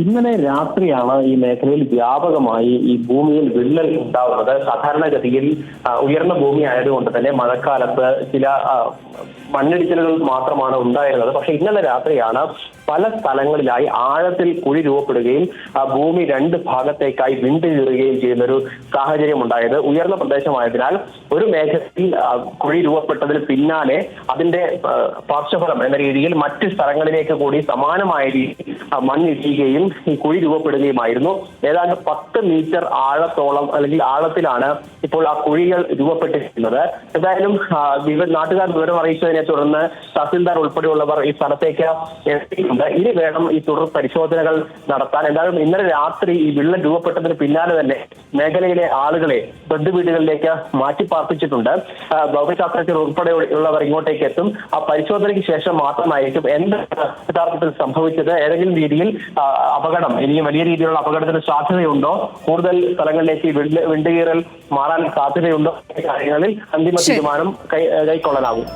ഇന്നലെ രാത്രിയാണ് ഈ മേഖലയിൽ വ്യാപകമായി ഈ ഭൂമിയിൽ വിള്ളൽ ഉണ്ടാവുന്നത്. സാധാരണഗതിയിൽ ഉയർന്ന ഭൂമി ആയതുകൊണ്ട് തന്നെ മഴക്കാലത്ത് ചില മണ്ണിടിച്ചിലുകൾ മാത്രമാണ് ഉണ്ടായിരുന്നത്. പക്ഷെ ഇന്നലെ രാത്രിയാണ് പല സ്ഥലങ്ങളിലായി ആഴത്തിൽ കുഴി രൂപപ്പെടുകയും ഭൂമി രണ്ട് ഭാഗത്തേക്കായി വിണ്ടുകീറുകയും ചെയ്യുന്ന ഒരു സാഹചര്യം ഉണ്ടായത്. ഉയർന്ന പ്രദേശമായതിനാൽ ഒരു മേഖലയിൽ കുഴി രൂപപ്പെട്ടതിന് പിന്നാലെ അതിന്റെ പാർശ്വഫലം എന്ന രീതിയിൽ മറ്റ് സ്ഥലങ്ങളിലേക്ക് കൂടി സമാനമായ രീതിയിൽ മണ്ണിടിയുകയും ഈ കുഴി രൂപപ്പെടുകയുമായിരുന്നു. ഏതാണ്ട് 10 മീറ്റർ ആഴത്തോളം അല്ലെങ്കിൽ ആഴത്തിലാണ് ഇപ്പോൾ ആ കുഴികൾ രൂപപ്പെട്ടിരിക്കുന്നത്. എന്തായാലും നാട്ടുകാർ വിവരം അറിയിച്ചതിനെ തുടർന്ന് തഹസിൽദാർ ഉൾപ്പെടെയുള്ളവർ ഈ സ്ഥലത്തേക്ക് എത്തിയിട്ടുണ്ട്. ഇനി വേണം ഈ തുടർ പരിശോധനകൾ നടത്താൻ. എന്തായാലും ഇന്നലെ രാത്രി ഈ വിള്ളൽ രൂപപ്പെട്ടതിന് പിന്നാലെ തന്നെ മേഖലയിലെ ആളുകളെ ബന്ധുവീടുകളിലേക്ക് മാറ്റിപ്പാർപ്പിച്ചിട്ടുണ്ട്. ഭൗമശാസ്ത്രജ്ഞർ ഉൾപ്പെടെയുള്ളവർ ഇങ്ങോട്ടേക്ക് എത്തും. ആ പരിശോധനയ്ക്ക് ശേഷം മാത്രമായിരിക്കും എന്താണ് യഥാർത്ഥത്തിൽ സംഭവിച്ചത്, ഏതെങ്കിലും രീതിയിൽ അപകടം, ഇനിയും വലിയ രീതിയിലുള്ള അപകടത്തിന് സാധ്യതയുണ്ടോ, കൂടുതൽ സ്ഥലങ്ങളിലേക്ക് വിണ്ടുകീറൽ മാറാൻ സാധ്യതയുണ്ടോ, കാര്യങ്ങളിൽ അന്തിമ തീരുമാനം കൈക്കൊള്ളാനാകും.